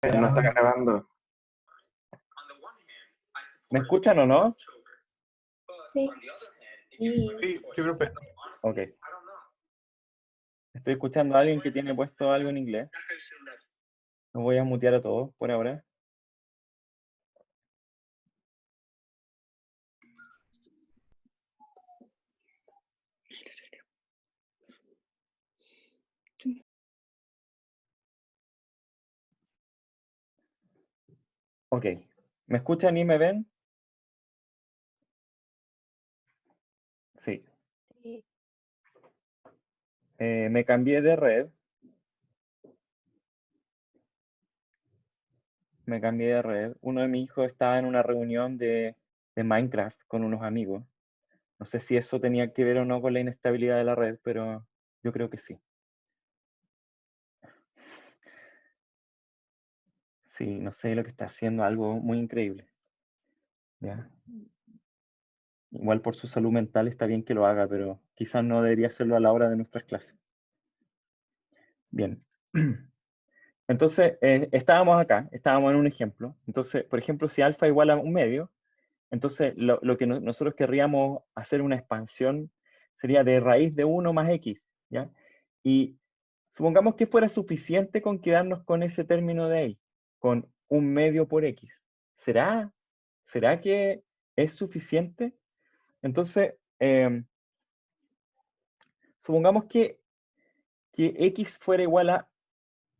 No está grabando. ¿Me escuchan o no? Sí. Sí, sí, profe. Ok. Estoy escuchando a alguien que tiene puesto algo en inglés. Los voy a mutear a todos por ahora. Ok. ¿Me escuchan y me ven? Sí. Me cambié de red. Uno de mis hijos estaba en una reunión de Minecraft con unos amigos. No sé si eso tenía que ver o no con la inestabilidad de la red, pero yo creo que sí. Sí, no sé lo que está haciendo, algo muy increíble. ¿Ya? Igual por su salud mental está bien que lo haga, pero quizás no debería hacerlo a la hora de nuestras clases. Bien. Entonces, estábamos en un ejemplo. Entonces, por ejemplo, si alfa igual a un medio, entonces lo que nosotros querríamos hacer una expansión sería de raíz de 1 más x, ¿ya? Y supongamos que fuera suficiente con quedarnos con ese término de ahí, con un medio por x. ¿Será que es suficiente? Entonces, supongamos que x fuera igual a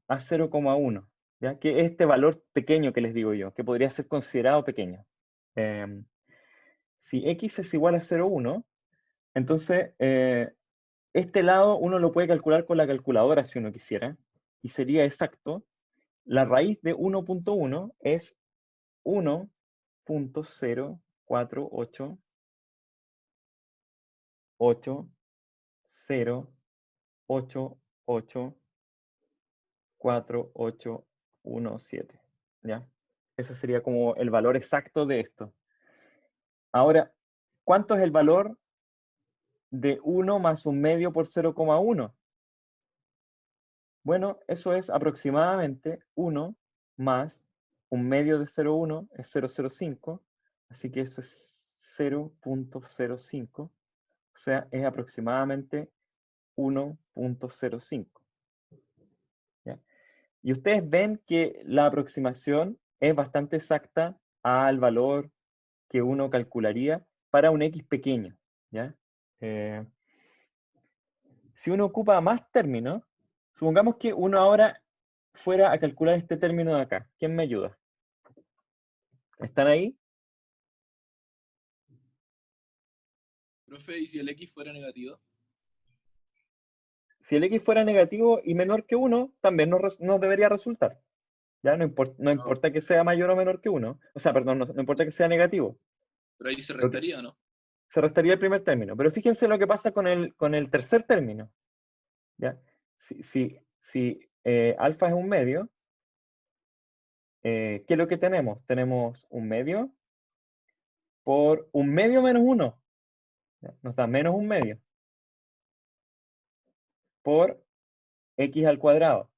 0,1, ¿ya? Que este valor pequeño que les digo yo, que podría ser considerado pequeño. Si x es igual a 0,1, entonces este lado uno lo puede calcular con la calculadora si uno quisiera, y sería exacto. La raíz de 1.1 es 1.0488848 ¿ya? Ese sería como el valor exacto de esto. Ahora, ¿cuánto es el valor de 1 más un medio por 0,1? Bueno, eso es aproximadamente 1 más un medio de 0,1 es 0,05, así que eso es 0.05, o sea, es aproximadamente 1.05. ¿Ya? Y ustedes ven que la aproximación es bastante exacta al valor que uno calcularía para un x pequeño, ¿ya? Si uno ocupa más términos, supongamos que uno ahora fuera a calcular este término de acá. ¿Quién me ayuda? ¿Están ahí? Profe, ¿y si el X fuera negativo? Si el x fuera negativo y menor que 1, también nos debería resultar. ¿Ya? No importa que sea mayor o menor que 1. O sea, perdón, no importa que sea negativo. Pero ahí se Lo que- restaría, ¿no? Se restaría el primer término. Pero fíjense lo que pasa con el tercer término. ¿Ya? Si alfa es un medio, ¿qué es lo que tenemos? Tenemos un medio por un medio menos 1. ¿Ya? Nos da menos un medio por x al cuadrado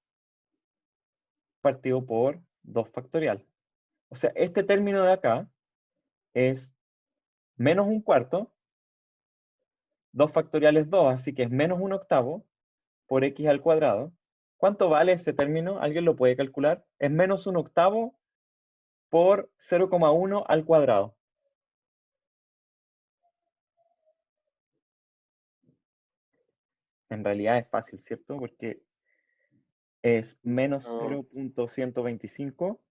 partido por 2 factorial. O sea, este término de acá es menos un cuarto, 2 factorial es 2, así que es menos un octavo por x al cuadrado. ¿Cuánto vale ese término? ¿Alguien lo puede calcular? Es menos un octavo por 0,1 al cuadrado. En realidad es fácil, ¿cierto? Porque es menos 0.125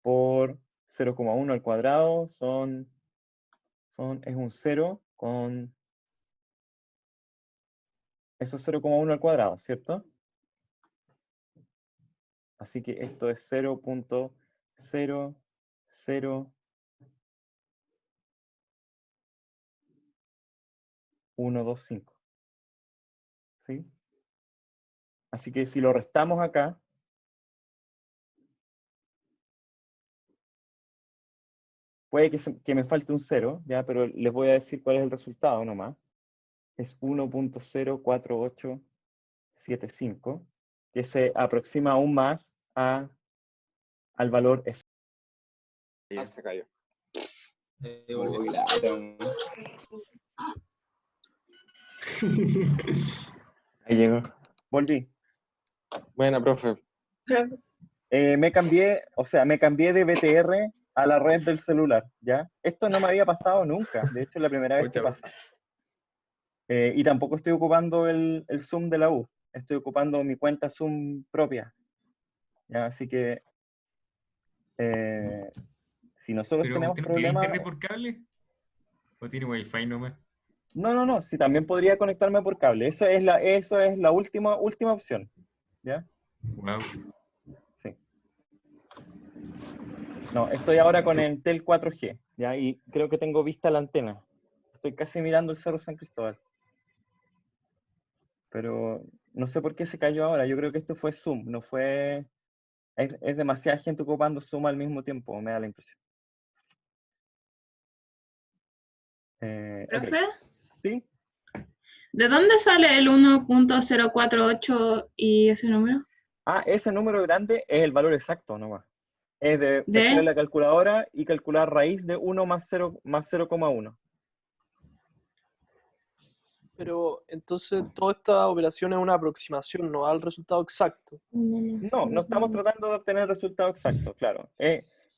por 0,1 al cuadrado, es un 0 con... Eso es 0,1 al cuadrado, ¿cierto? Así que esto es 0.00125. ¿Sí? Así que si lo restamos acá, puede que me falte un 0, ¿ya? Pero les voy a decir cuál es el resultado nomás. Es 1.04875, que se aproxima aún más a al valor exacto. Ah, se cayó. Oh, qué lata. Ahí llegó. Volví. Buena, profe. Me cambié de BTR a la red del celular, ¿ya? Esto no me había pasado nunca, de hecho es la primera vez que pasa. Y tampoco estoy ocupando el Zoom de la U, estoy ocupando mi cuenta Zoom propia, ¿ya? Así que si nosotros ¿Pero tenemos usted no tiene problemas... internet por cable? ¿O tiene wifi nomás? No, si también podría conectarme por cable, eso es la última opción, ¿ya? Wow. Sí. No, estoy ahora con Entel 4G, ¿ya? Y creo que tengo vista la antena. Estoy casi mirando el Cerro San Cristóbal. Pero no sé por qué se cayó ahora. Yo creo que esto fue Zoom, no fue... Es demasiada gente ocupando Zoom al mismo tiempo, me da la impresión. Ok. ¿Profe? ¿Sí? ¿De dónde sale el 1.048 y ese número? Ah, ese número grande es el valor exacto nomás. Es de sacarle la calculadora y calcular raíz de 1 más 0,1. Pero entonces toda esta operación es una aproximación, no da el resultado exacto. No estamos tratando de obtener el resultado exacto, claro.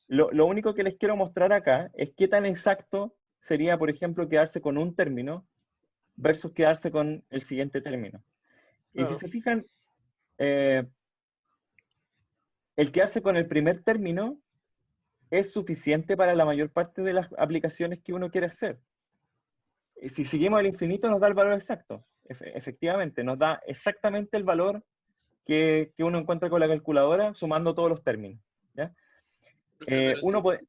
Lo único que les quiero mostrar acá es qué tan exacto sería, por ejemplo, quedarse con un término versus quedarse con el siguiente término. Y si Claro. se fijan, el quedarse con el primer término es suficiente para la mayor parte de las aplicaciones que uno quiere hacer. Y si seguimos al infinito nos da el valor exacto. Efectivamente, nos da exactamente el valor que uno encuentra con la calculadora sumando todos los términos, ¿ya? Profe, pero Uno puede...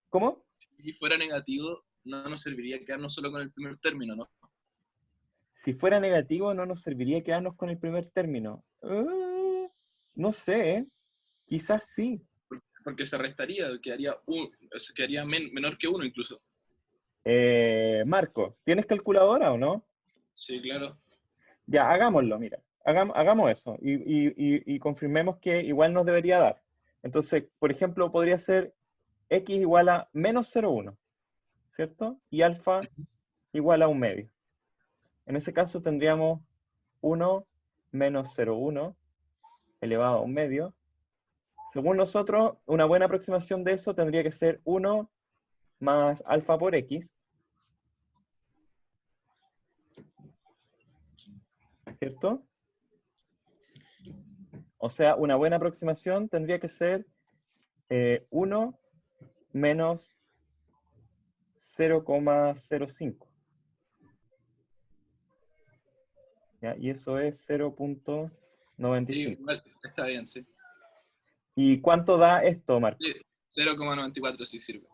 ¿Cómo? si fuera negativo, no nos serviría quedarnos solo con el primer término, ¿no? Si fuera negativo, no nos serviría quedarnos con el primer término. No sé, ¿eh? Quizás sí. Porque se restaría, quedaría menor que 1 incluso. Marco, ¿tienes calculadora o no? Sí, claro. Ya, hagámoslo, mira. Hagamos eso y confirmemos que igual nos debería dar. Entonces, por ejemplo, podría ser x igual a menos 0,1, ¿cierto? Y alfa igual a 1/2. En ese caso tendríamos 1 menos 0,1 elevado a 1/2. Según nosotros, una buena aproximación de eso tendría que ser 1 más alfa por x, ¿cierto? O sea, una buena aproximación tendría que ser 1 menos 0,05. ¿Ya? Y eso es 0,95. Sí, igual, está bien, sí. ¿Y cuánto da esto, Marco? Sí, 0,94 sí sirve.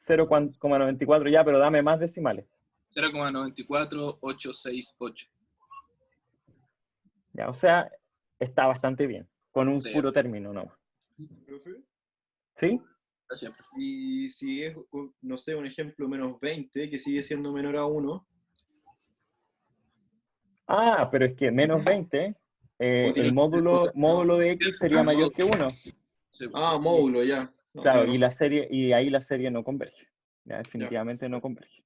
0,94 ya, pero dame más decimales. 0,94868. ¿Ya? O sea, está bastante bien, con un Sí, puro término nomás. Profe, ¿Sí? siempre. y si es, no sé, un ejemplo menos 20, que sigue siendo menor a 1, Ah, pero es que menos 20, o tiene el que ser cosas módulo de x sería mayor que 1. Sí, módulo, ya. No, Claro, tiene y razón. ahí la serie no converge. Ya, definitivamente no converge.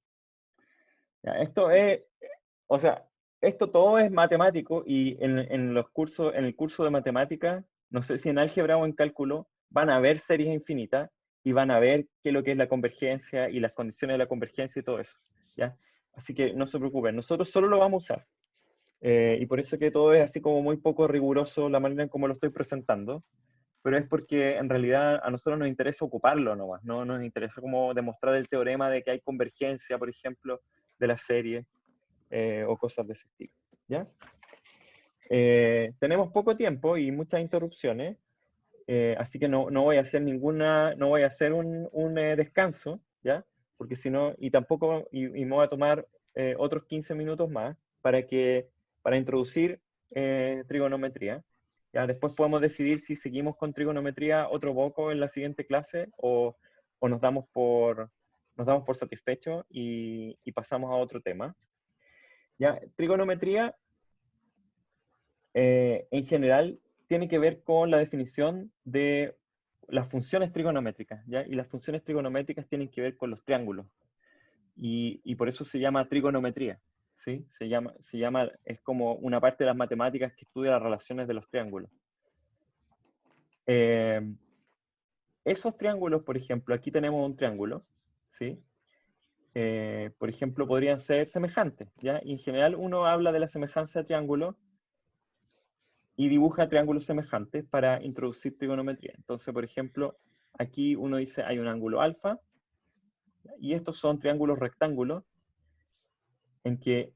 Ya, esto es, o sea, esto todo es matemático y en el curso de matemáticas, no sé si en álgebra o en cálculo, van a ver series infinitas y van a ver qué es lo que es la convergencia y las condiciones de la convergencia y todo eso, ¿ya? Así que no se preocupen, nosotros solo lo vamos a usar. Y por eso que todo es así como muy poco riguroso la manera en cómo lo estoy presentando, pero es porque en realidad a nosotros nos interesa ocuparlo nomás, no nos interesa como demostrar el teorema de que hay convergencia, por ejemplo, de la serie, o cosas de ese estilo, ¿ya? Tenemos poco tiempo y muchas interrupciones, así que no voy a hacer no voy a hacer un descanso, ¿ya? Porque si no, y tampoco, y me voy a tomar otros 15 minutos más para introducir trigonometría. ¿Ya? Después podemos decidir si seguimos con trigonometría otro poco en la siguiente clase o nos damos por satisfechos y pasamos a otro tema. ¿Ya? Trigonometría, en general, tiene que ver con la definición de las funciones trigonométricas, ¿ya? Y las funciones trigonométricas tienen que ver con los triángulos. Y por eso se llama trigonometría, ¿sí? Es como una parte de las matemáticas que estudia las relaciones de los triángulos. Esos triángulos, por ejemplo, aquí tenemos un triángulo, ¿sí? Por ejemplo, podrían ser semejantes, ¿ya? Y en general uno habla de la semejanza de triángulos y dibuja triángulos semejantes para introducir trigonometría. Entonces, por ejemplo, aquí uno dice hay un ángulo alfa, y estos son triángulos rectángulos en que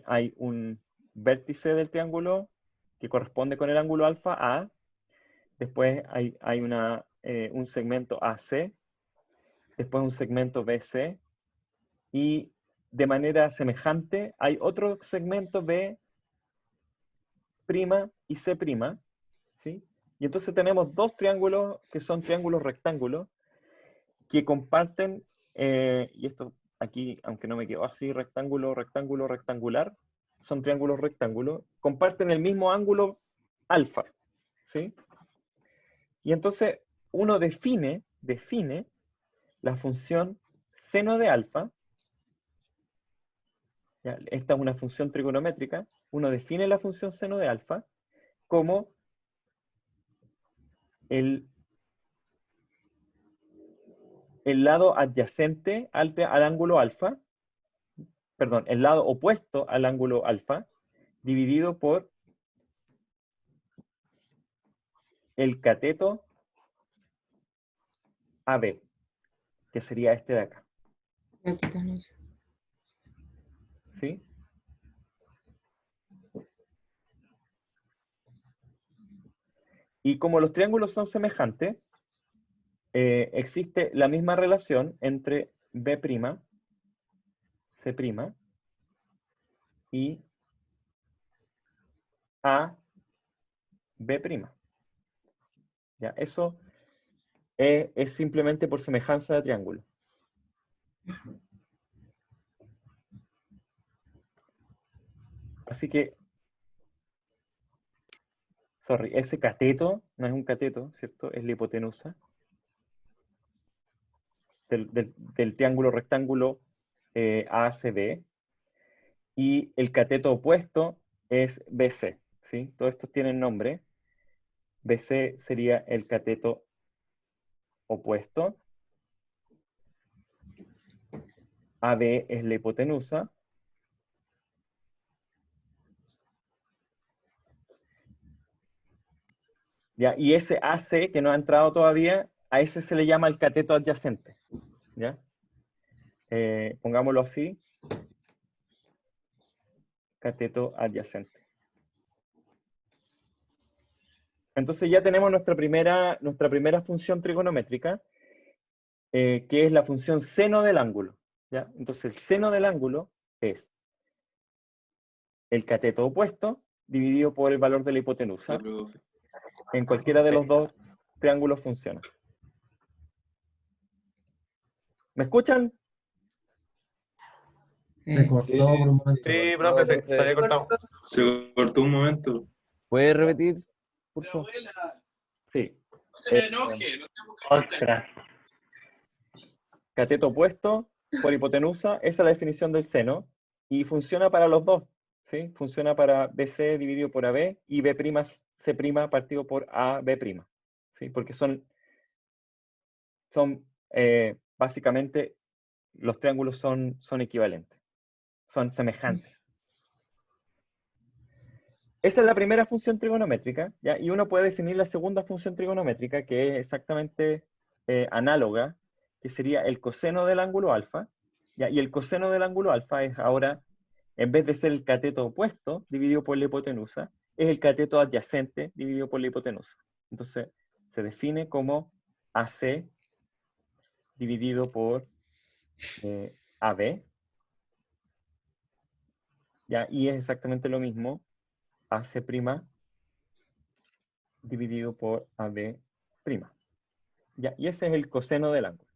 hay un vértice del triángulo que corresponde con el ángulo alfa A, después hay un segmento AC, después un segmento BC, y de manera semejante hay otro segmento B' y C', ¿sí? Y entonces tenemos dos triángulos que son triángulos rectángulos que comparten, y esto aquí, aunque no me quedó así, rectángulo, rectángulo, rectangular, son triángulos rectángulos, comparten el mismo ángulo alfa, ¿sí? Y entonces uno define la función seno de alfa, ¿ya? Esta es una función trigonométrica, uno define la función seno de alfa como el lado adyacente al ángulo alfa, perdón, el lado opuesto al ángulo alfa, dividido por el cateto AB, que sería este de acá. ¿Sí? Y como los triángulos son semejantes, existe la misma relación entre B', C' y A, B'. ¿Ya? Eso es simplemente por semejanza de triángulo. Así que, ese cateto, no es un cateto, ¿cierto? Es la hipotenusa del triángulo rectángulo ACB. Y el cateto opuesto es BC, ¿sí? Todos estos tienen nombre. BC sería el cateto opuesto. AB es la hipotenusa. ¿Ya? Y ese AC que no ha entrado todavía, a ese se le llama el cateto adyacente. ¿Ya? Pongámoslo así. Cateto adyacente. Entonces ya tenemos nuestra primera función trigonométrica, que es la función seno del ángulo. ¿Ya? Entonces el seno del ángulo es el cateto opuesto dividido por el valor de la hipotenusa. En cualquiera de los dos triángulos funciona. ¿Me escuchan? Se cortó por un momento. Sí, profe, se había cortado. Se cortó un momento. ¿Puedes repetir, por La favor? abuela, Sí. no se me enoje, no tengo que chocar. Ostras. Cateto opuesto por hipotenusa, esa es la definición del seno, y funciona para los dos, ¿sí? Funciona para BC dividido por AB y B'C' partido por AB', ¿sí? Porque son básicamente, los triángulos son equivalentes, son semejantes. Esa es la primera función trigonométrica, ¿ya? Y uno puede definir la segunda función trigonométrica, que es exactamente análoga, que sería el coseno del ángulo alfa, ¿ya? Y el coseno del ángulo alfa es ahora, en vez de ser el cateto opuesto dividido por la hipotenusa, es el cateto adyacente dividido por la hipotenusa. Entonces, se define como AC dividido por AB, ¿ya? Y es exactamente lo mismo, AC' dividido por AB'. ¿Ya? Y ese es el coseno del ángulo.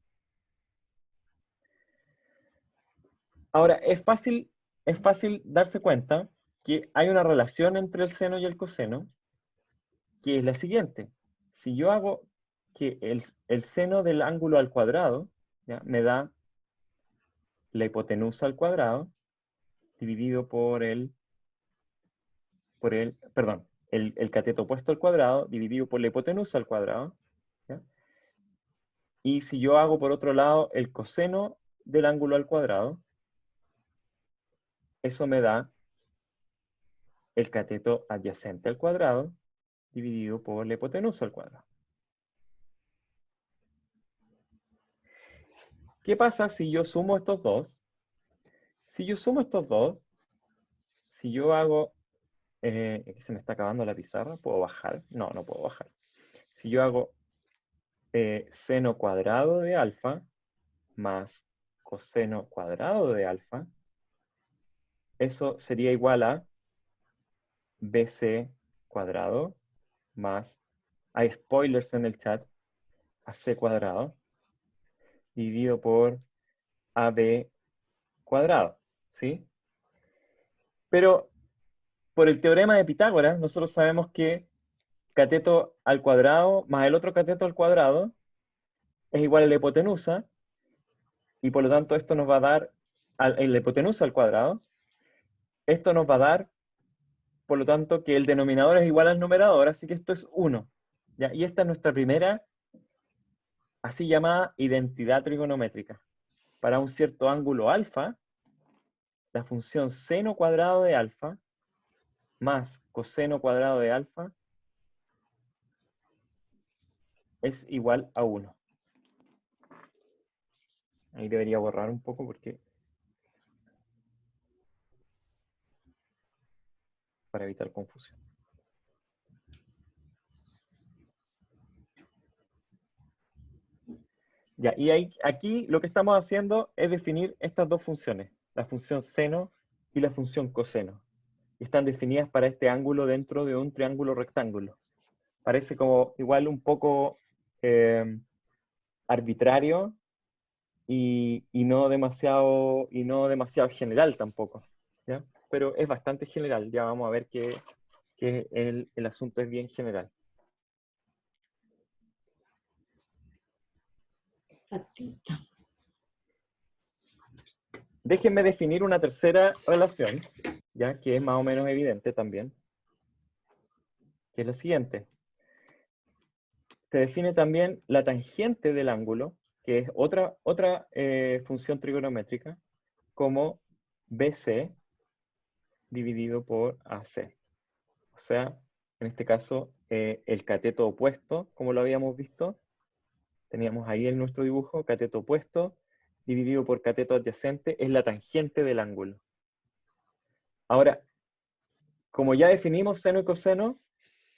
Ahora, es fácil darse cuenta que hay una relación entre el seno y el coseno, que es la siguiente. Si yo hago que el seno del ángulo al cuadrado, ¿ya? Me da la hipotenusa al cuadrado dividido por perdón, el cateto opuesto al cuadrado dividido por la hipotenusa al cuadrado. ¿Ya? Y si yo hago por otro lado el coseno del ángulo al cuadrado, eso me da el cateto adyacente al cuadrado dividido por la hipotenusa al cuadrado. ¿Qué pasa si yo sumo estos dos? Si yo sumo estos dos, si yo hago, aquí se me está acabando la pizarra, ¿puedo bajar? No, no puedo bajar. Si yo hago seno cuadrado de alfa más coseno cuadrado de alfa, eso sería igual a BC cuadrado más, hay spoilers en el chat, AC cuadrado, dividido por AB cuadrado, ¿sí? Pero por el teorema de Pitágoras, nosotros sabemos que cateto al cuadrado más el otro cateto al cuadrado es igual a la hipotenusa, y por lo tanto esto nos va a dar, la hipotenusa al cuadrado, esto nos va a dar, por lo tanto, que el denominador es igual al numerador, así que esto es 1. ¿Ya? Y esta es nuestra primera, así llamada, identidad trigonométrica. Para un cierto ángulo alfa, la función seno cuadrado de alfa más coseno cuadrado de alfa es igual a 1. Ahí debería borrar un poco porque para evitar confusión. Ya, y aquí lo que estamos haciendo es definir estas dos funciones, la función seno y la función coseno. Y están definidas para este ángulo dentro de un triángulo rectángulo. Parece como igual un poco arbitrario y no demasiado general tampoco, ¿ya? Pero es bastante general, ya vamos a ver que el asunto es bien general. Déjenme definir una tercera relación, ya que es más o menos evidente también, que es la siguiente. Se define también la tangente del ángulo, que es otra función trigonométrica, como BC dividido por AC. O sea, en este caso, el cateto opuesto, como lo habíamos visto, teníamos ahí en nuestro dibujo, cateto opuesto dividido por cateto adyacente, es la tangente del ángulo. Ahora, como ya definimos seno y coseno,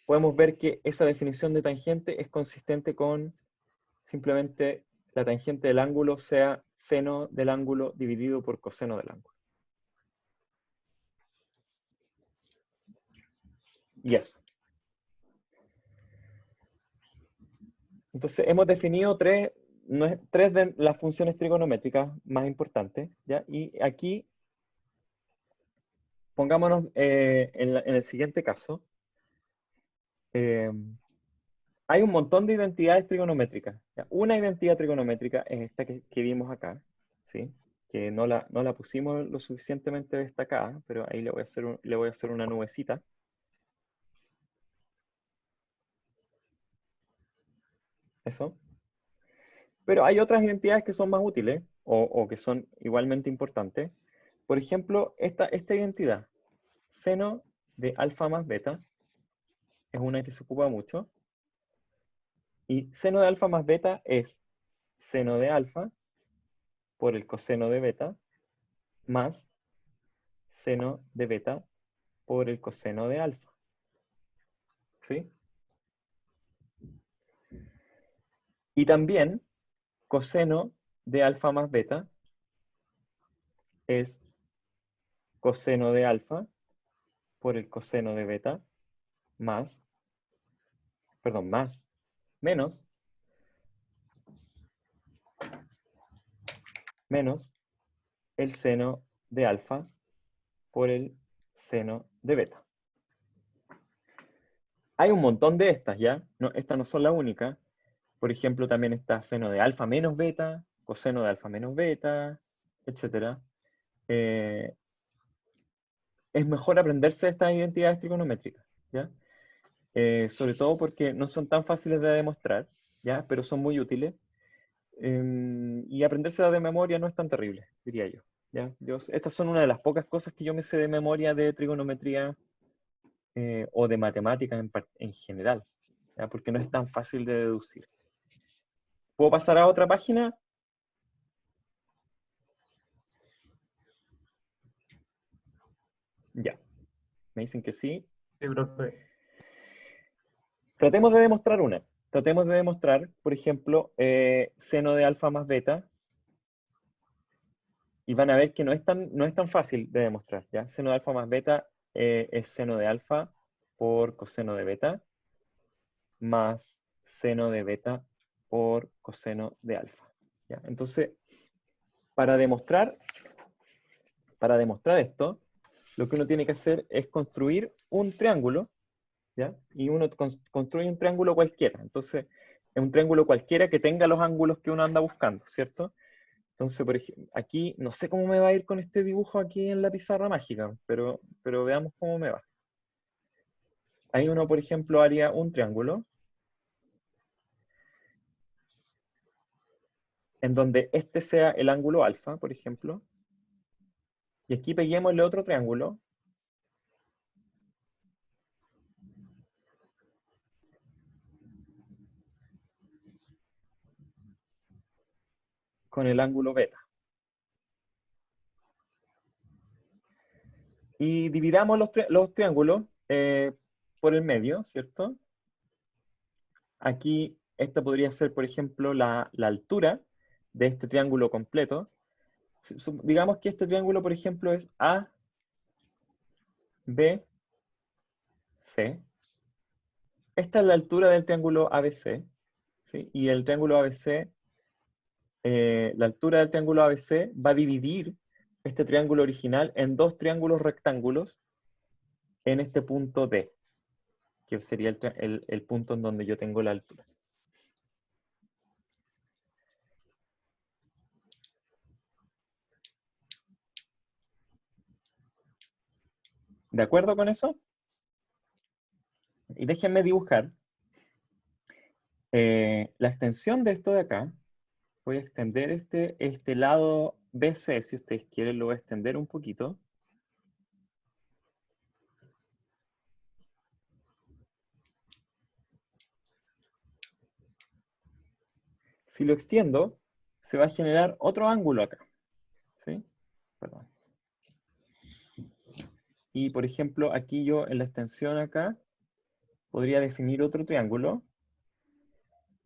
podemos ver que esa definición de tangente es consistente con simplemente la tangente del ángulo sea seno del ángulo dividido por coseno del ángulo. Y eso. Entonces hemos definido tres de las funciones trigonométricas más importantes, ¿ya? Y aquí, pongámonos en el siguiente caso. Hay un montón de identidades trigonométricas, ¿ya? Una identidad trigonométrica es esta que vimos acá, ¿sí? Que no la pusimos lo suficientemente destacada, pero ahí le voy a hacer una nubecita. Eso. Pero hay otras identidades que son más útiles o que son igualmente importantes. Por ejemplo, esta identidad, seno de alfa más beta, es una que se ocupa mucho. Y seno de alfa más beta es seno de alfa por el coseno de beta más seno de beta por el coseno de alfa. ¿Sí? Y también coseno de alfa más beta es coseno de alfa por el coseno de beta más menos el seno de alfa por el seno de beta. Hay un montón de estas, ¿ya? No, estas no son las únicas. Por ejemplo, también está seno de alfa menos beta, coseno de alfa menos beta, etc. Es mejor aprenderse estas identidades trigonométricas, ¿ya? Sobre todo porque no son tan fáciles de demostrar, ¿ya? Pero son muy útiles. Y aprendérselas de memoria no es tan terrible, diría yo, ¿ya? Estas son una de las pocas cosas que yo me sé de memoria de trigonometría o de matemáticas en general, ¿ya? Porque no es tan fácil de deducir. ¿Puedo pasar a otra página? Ya. Me dicen que sí. Sí, profe. Tratemos de demostrar una. Tratemos de demostrar, por ejemplo, seno de alfa más beta. Y van a ver que no es tan fácil de demostrar, ¿ya? Seno de alfa más beta es seno de alfa por coseno de beta más seno de beta por coseno de alfa, ¿ya? Entonces, para demostrar esto, lo que uno tiene que hacer es construir un triángulo, ¿ya? Y uno construye un triángulo cualquiera. Entonces, es un triángulo cualquiera que tenga los ángulos que uno anda buscando, ¿cierto? Entonces, por ejemplo, aquí, no sé cómo me va a ir con este dibujo aquí en la pizarra mágica, pero veamos cómo me va. Ahí uno, por ejemplo, haría un triángulo en donde este sea el ángulo alfa, por ejemplo. Y aquí peguémosle otro triángulo con el ángulo beta. Y dividamos los triángulos por el medio, ¿cierto? Aquí, esta podría ser, por ejemplo, la altura de este triángulo completo. Digamos que este triángulo, por ejemplo, es A, B, C. Esta es la altura del triángulo ABC, ¿sí? Y el triángulo ABC, la altura del triángulo ABC va a dividir este triángulo original en dos triángulos rectángulos en este punto D, que sería el punto en donde yo tengo la altura. ¿De acuerdo con eso? Y déjenme dibujar la extensión de esto de acá. Voy a extender este lado BC, si ustedes quieren, lo voy a extender un poquito. Si lo extiendo, se va a generar otro ángulo acá. ¿Sí? Perdón. Y, por ejemplo, aquí yo en la extensión acá podría definir otro triángulo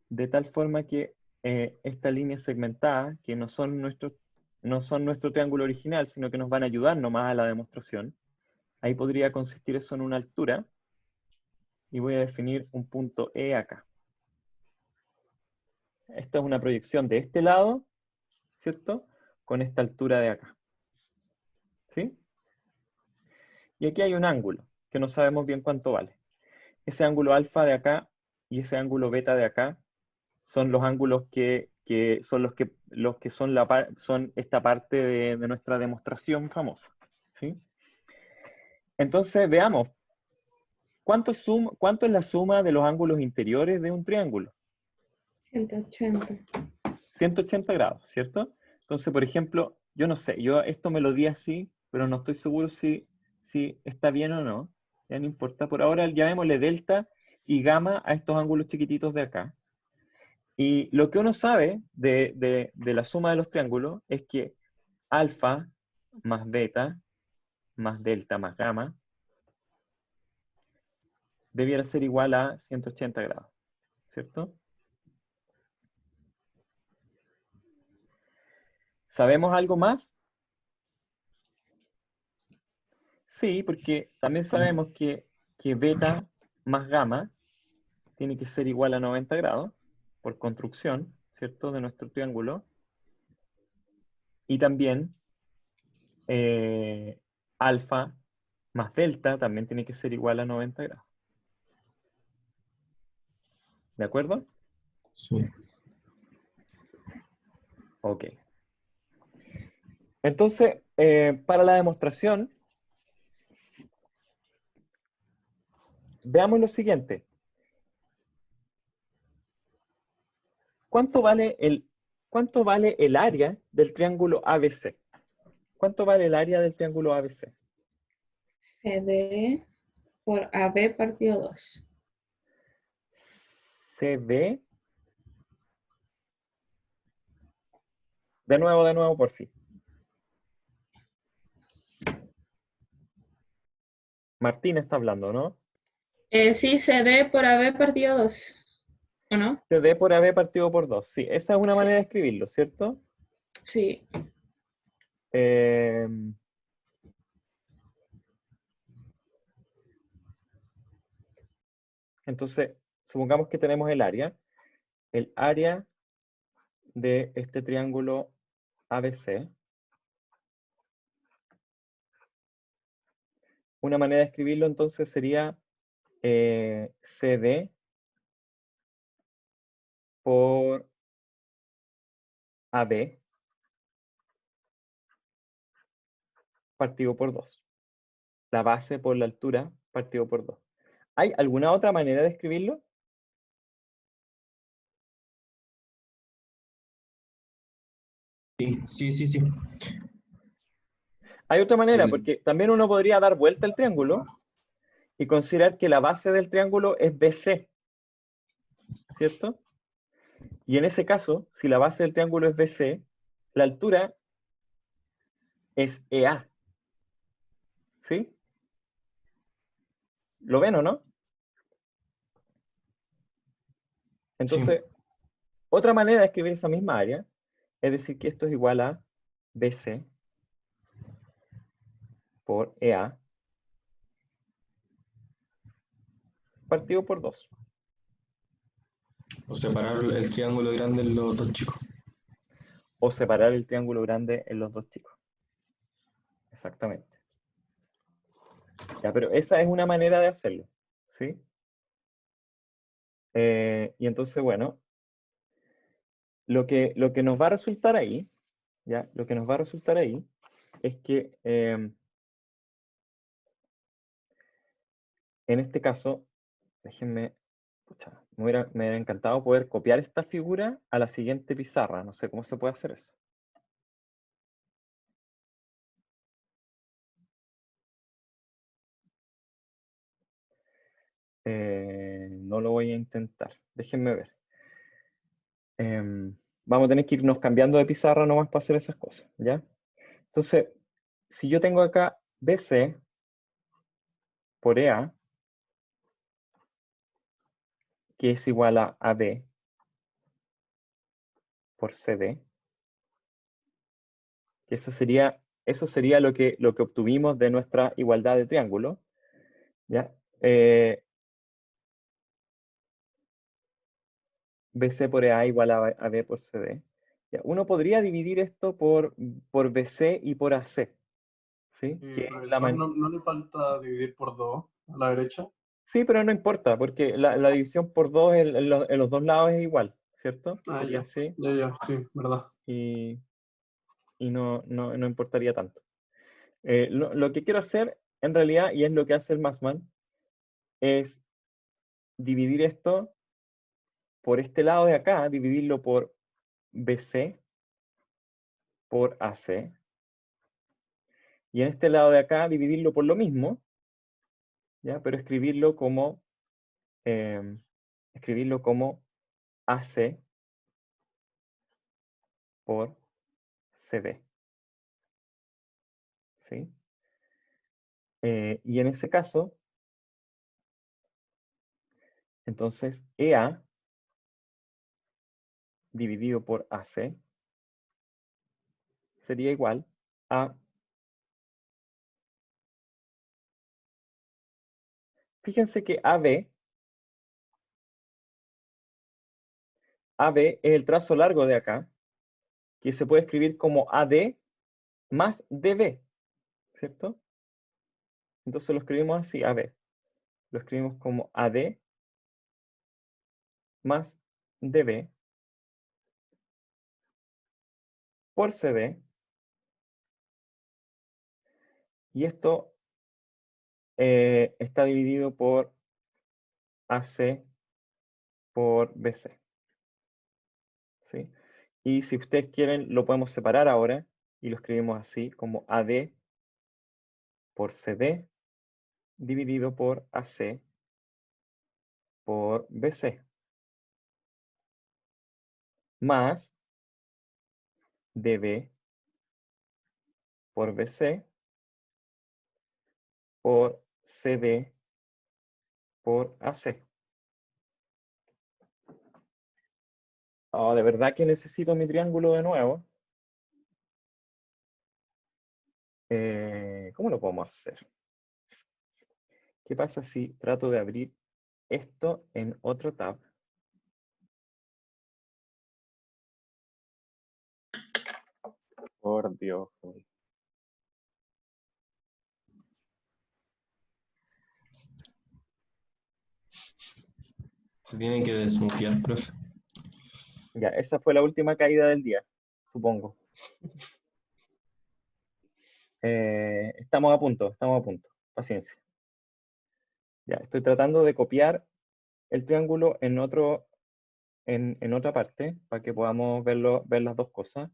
de tal forma que esta línea segmentada, que no son nuestro triángulo original, sino que nos van a ayudar nomás a la demostración, ahí podría consistir eso en una altura, y voy a definir un punto E acá. Esta es una proyección de este lado, ¿cierto? Con esta altura de acá. ¿Sí? Y aquí hay un ángulo, que no sabemos bien cuánto vale. Ese ángulo alfa de acá y ese ángulo beta de acá son los ángulos que son esta parte de nuestra demostración famosa. ¿Sí? Entonces, veamos. ¿Cuánto es la suma de los ángulos interiores de un triángulo? 180. 180 grados, ¿cierto? Entonces, por ejemplo, yo no sé, yo esto me lo di así, pero no estoy seguro si está bien o no. Ya no importa. Por ahora llamémosle delta y gamma a estos ángulos chiquititos de acá. Y lo que uno sabe de la suma de los triángulos es que alfa más beta más delta más gamma debiera ser igual a 180 grados, ¿cierto? ¿Sabemos algo más? Sí, porque también sabemos que beta más gamma tiene que ser igual a 90 grados por construcción, ¿cierto? De nuestro triángulo. Y también alfa más delta también tiene que ser igual a 90 grados. ¿De acuerdo? Sí. Ok. Entonces, para la demostración, veamos lo siguiente. ¿Cuánto vale el área del triángulo ABC? ¿Cuánto vale el área del triángulo ABC? CD por AB partido 2. CD. De nuevo, por fin. Martín está hablando, ¿no? Sí, CD por AB partido 2. ¿O no? CD por AB partido por 2. Sí, esa es una Sí. manera de escribirlo, ¿cierto? Sí. Entonces, supongamos que tenemos el área. El área de este triángulo ABC. Una manera de escribirlo entonces sería CD por AB partido por 2. La base por la altura partido por 2. ¿Hay alguna otra manera de escribirlo? Sí. Hay otra manera, El- porque también uno podría dar vuelta al triángulo y considerar que la base del triángulo es BC, ¿cierto? Y en ese caso, si la base del triángulo es BC, la altura es EA. ¿Sí? ¿Lo ven o no? Entonces, otra manera de escribir esa misma área es decir que esto es igual a BC por EA partido por 2. O separar el triángulo grande en los dos chicos. O separar el triángulo grande en los dos chicos. Exactamente. Ya, pero esa es una manera de hacerlo. ¿Sí? Y entonces, bueno, lo que nos va a resultar ahí, ¿ya? Lo que nos va a resultar ahí es que en este caso, déjenme, pucha, me hubiera encantado poder copiar esta figura a la siguiente pizarra. No sé cómo se puede hacer eso. No lo voy a intentar. Déjenme ver. Vamos a tener que irnos cambiando de pizarra nomás para hacer esas cosas, ¿ya? Entonces, si yo tengo acá BC por EA, que es igual a AB por CD, que eso sería lo que obtuvimos de nuestra igualdad de triángulo, ¿ya? BC por EA igual a AB por CD. Ya, uno podría dividir esto por BC y por AC, ¿sí? Que es la Profesor, ¿no le falta dividir por 2 a la derecha? Sí, pero no importa, porque la división por 2 en los dos lados es igual, ¿cierto? Ah, Sería ya. así. Sí, verdad. Y no importaría tanto. Lo que quiero hacer, en realidad, y es lo que hace el Massman, es dividir esto por este lado de acá, dividirlo por BC por AC. Y en este lado de acá, dividirlo por lo mismo, ¿ya? Pero escribirlo como AC por CD. ¿Sí? Y en ese caso, entonces EA dividido por AC sería igual a... Fíjense que AB es el trazo largo de acá, que se puede escribir como AD más DB, ¿cierto? Entonces lo escribimos así, AB. Lo escribimos como AD más DB por CD, y esto está dividido por AC por BC. ¿Sí? Y si ustedes quieren, lo podemos separar ahora y lo escribimos así, como AD por CD dividido por AC por BC, más DB por BC por CD por AC. Oh, de verdad que necesito mi triángulo de nuevo. ¿Cómo lo podemos hacer? ¿Qué pasa si trato de abrir esto en otro tab? Por Dios. Se tiene que desmutear, profe. Ya, esa fue la última caída del día, supongo. Estamos a punto, Paciencia. Ya, estoy tratando de copiar el triángulo en otra parte, para que podamos ver las dos cosas.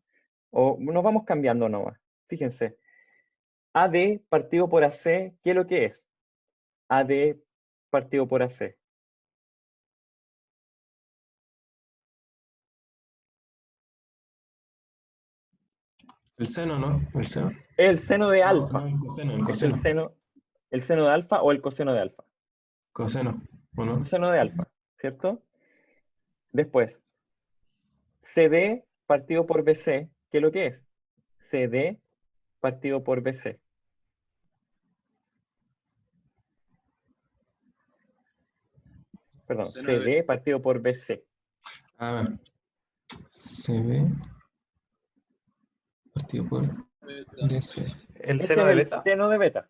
O nos vamos cambiando nomás. Fíjense, AD partido por AC, ¿qué es lo que es? AD partido por AC. El seno, ¿no? El seno. El seno de No, alfa. no, el coseno, el Es coseno. el seno de alfa o el coseno de alfa. Coseno, ¿o no? Coseno de alfa, ¿cierto? Después, CD partido por BC, ¿qué es lo que es? CD partido por BC. Perdón, Coseno de CD partido por BC. A ver. CB partido por DC. El Ese seno es de el beta. seno de beta,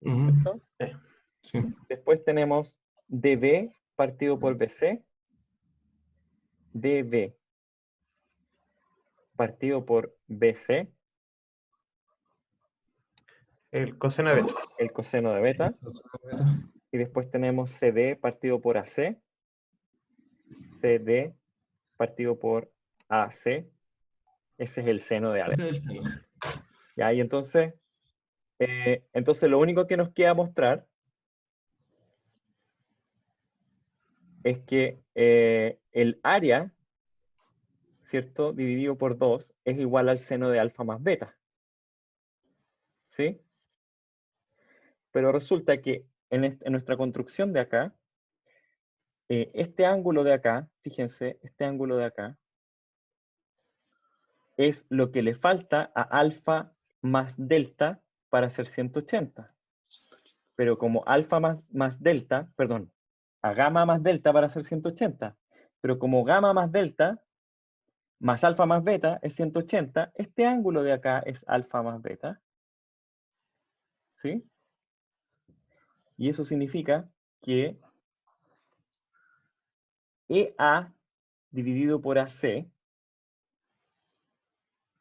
Ujú. ¿cierto? Sí. Después tenemos DB partido por BC. DB partido por BC. El coseno de beta. El coseno de beta. Y después tenemos CD partido por AC. CD partido por AC. Ese es el seno de alfa. Ese es el seno. Ya, y entonces lo único que nos queda mostrar es que el área, ¿cierto?, dividido por 2 es igual al seno de alfa más beta. ¿Sí? Pero resulta que en nuestra construcción de acá, este ángulo de acá, fíjense, este ángulo de acá, es lo que le falta a alfa más delta para hacer 180. Pero como alfa más delta, perdón, a gamma más delta para hacer 180. Pero como gamma más delta, más alfa más beta es 180, este ángulo de acá es alfa más beta. ¿Sí? Y eso significa que EA dividido por AC,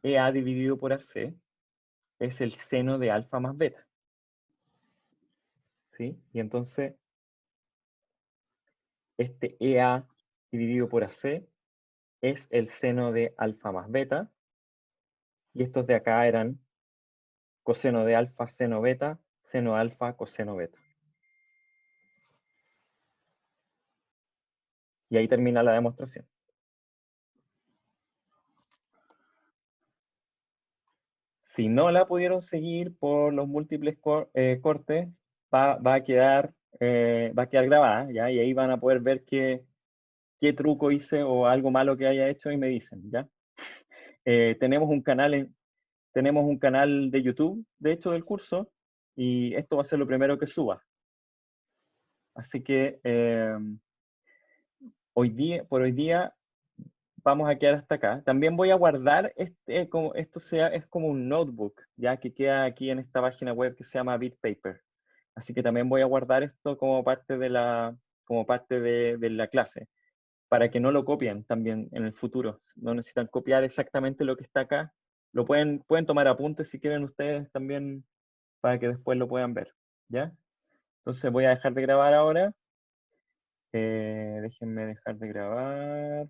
EA dividido por AC, es el seno de alfa más beta. ¿Sí? Y entonces, este EA dividido por AC es el seno de alfa más beta. Y estos de acá eran coseno de alfa, seno beta, seno alfa, coseno beta. Y ahí termina la demostración. Si no la pudieron seguir por los múltiples cortes, va a quedar grabada, ¿ya? Y ahí van a poder ver qué truco hice o algo malo que haya hecho y me dicen, ¿ya? Tenemos un canal de YouTube, de hecho, del curso, y esto va a ser lo primero que suba. Así que por hoy día vamos a quedar hasta acá. También voy a guardar es como un notebook, ya que queda aquí en esta página web que se llama BitPaper. Así que también voy a guardar esto como parte de la clase, para que no lo copien también en el futuro. No necesitan copiar exactamente lo que está acá. Pueden tomar apuntes si quieren ustedes también para que después lo puedan ver, ¿ya? Entonces voy a dejar de grabar ahora. Déjenme dejar de grabar.